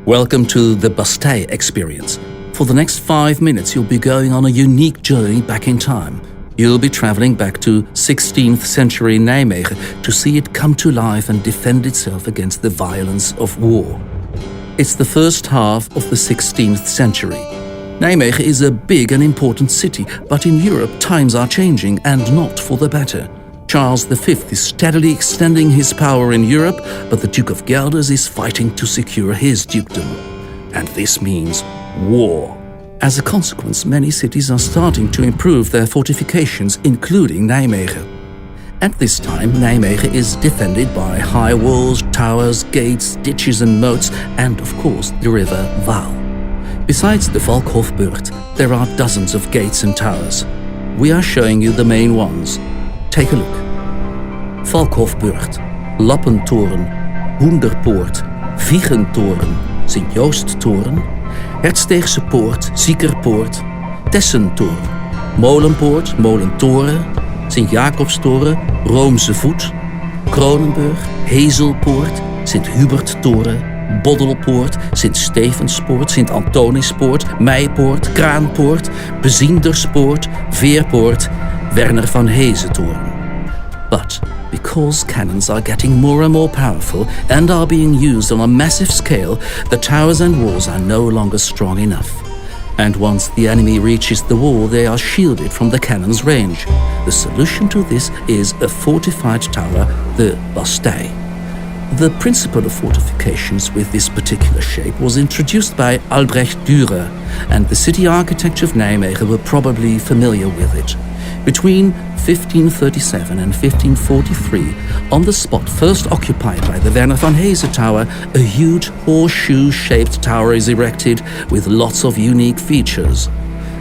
Welcome to the Bastei experience. For the next 5 minutes, you'll be going on a unique journey back in time. You'll be traveling back to 16th century Nijmegen to see it come to life and defend itself against the violence of war. It's the first half of the 16th century. Nijmegen is a big and important city, but in Europe times are changing and not for the better. Charles V is steadily extending his power in Europe, but the Duke of Guelders is fighting to secure his dukedom. And this means war. As a consequence, many cities are starting to improve their fortifications, including Nijmegen. At this time, Nijmegen is defended by high walls, towers, gates, ditches and moats, and of course the river Waal. Besides the Valkhofburcht, there are dozens of gates and towers. We are showing you the main ones. Take a look. Valkhofburcht, Lappentoren, Hoenderpoort, Viegentoren, Sint-Joosttoren, Hertsteegse Poort, Ziekerpoort, Tessentoren, Molenpoort, Molentoren, Sint-Jacobstoren, Roomse Voet, Kronenburg, Hezelpoort, Sint-Huberttoren, Boddelpoort, Sint-Stevenspoort, Sint-Antonispoort, Meipoort, Kraanpoort, Bezienderspoort, Veerpoort, Werner van Hezentoren. But because cannons are getting more and more powerful and are being used on a massive scale, the towers and walls are no longer strong enough. And once the enemy reaches the wall, they are shielded from the cannon's range. The solution to this is a fortified tower, the Bastei. The principle of fortifications with this particular shape was introduced by Albrecht Dürer, and the city architects of Nijmegen were probably familiar with it. Between 1537 and 1543, on the spot first occupied by the Werner van Heeze Tower, a huge horseshoe-shaped tower is erected with lots of unique features.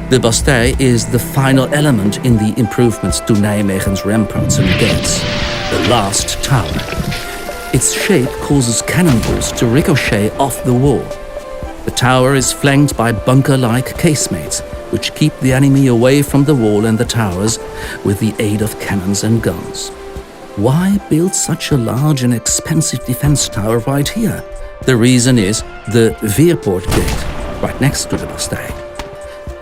The Bastei is the final element in the improvements to Nijmegen's ramparts and gates, the last tower. Its shape causes cannonballs to ricochet off the wall. The tower is flanked by bunker-like casemates, which keep the enemy away from the wall and the towers with the aid of cannons and guns. Why build such a large and expensive defense tower right here? The reason is the Veerpoort gate, right next to the Bastei.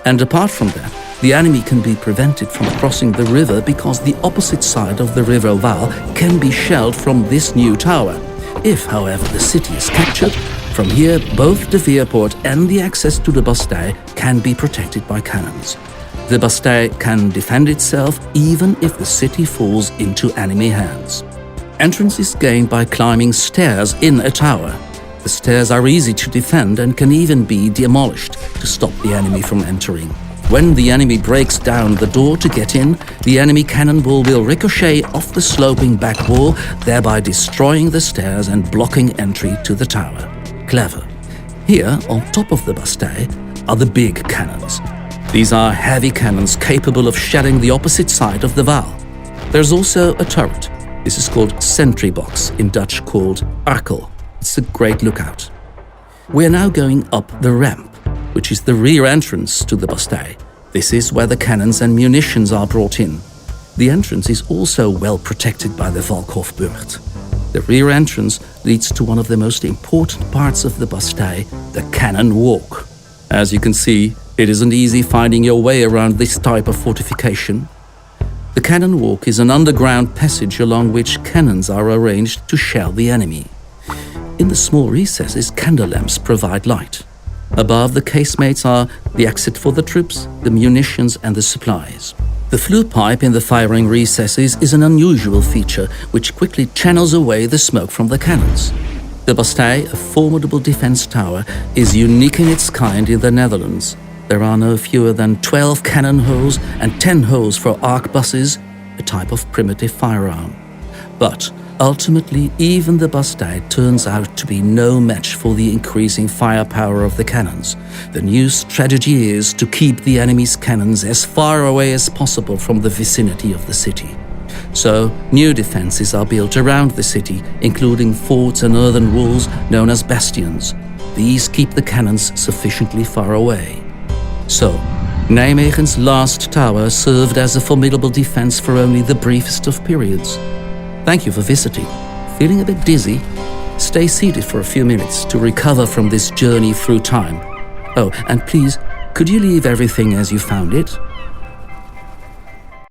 And apart from that, the enemy can be prevented from crossing the river because the opposite side of the river Waal can be shelled from this new tower. If, however, the city is captured, from here both the Veerpoort and the access to the Bastei can be protected by cannons. The Bastei can defend itself even if the city falls into enemy hands. Entrance is gained by climbing stairs in a tower. The stairs are easy to defend and can even be demolished to stop the enemy from entering. When the enemy breaks down the door to get in, the enemy cannonball will ricochet off the sloping back wall, thereby destroying the stairs and blocking entry to the tower. Clever. Here, on top of the Bastei, are the big cannons. These are heavy cannons capable of shelling the opposite side of the Waal. There's also a turret. This is called sentry box, in Dutch called arkel. It's a great lookout. We are now going up the ramp, which is the rear entrance to the Bastei. This is where the cannons and munitions are brought in. The entrance is also well protected by the Valkhofburcht. The rear entrance leads to one of the most important parts of the Bastei, the Cannon Walk. As you can see, it isn't easy finding your way around this type of fortification. The Cannon Walk is an underground passage along which cannons are arranged to shell the enemy. In the small recesses, candle lamps provide light. Above the casemates are the exit for the troops, the munitions and the supplies. The flue pipe in the firing recesses is an unusual feature which quickly channels away the smoke from the cannons. The Bastei, a formidable defense tower, is unique in its kind in the Netherlands. There are no fewer than 12 cannon holes and 10 holes for arquebuses, a type of primitive firearm. But ultimately, even the Bastei turns out to be no match for the increasing firepower of the cannons. The new strategy is to keep the enemy's cannons as far away as possible from the vicinity of the city. So, new defenses are built around the city, including forts and earthen walls known as bastions. These keep the cannons sufficiently far away. So, Nijmegen's last tower served as a formidable defense for only the briefest of periods. Thank you for visiting. Feeling a bit dizzy? stay seated for a few minutes to recover from this journey through time. Oh, and please, could you leave everything as you found it?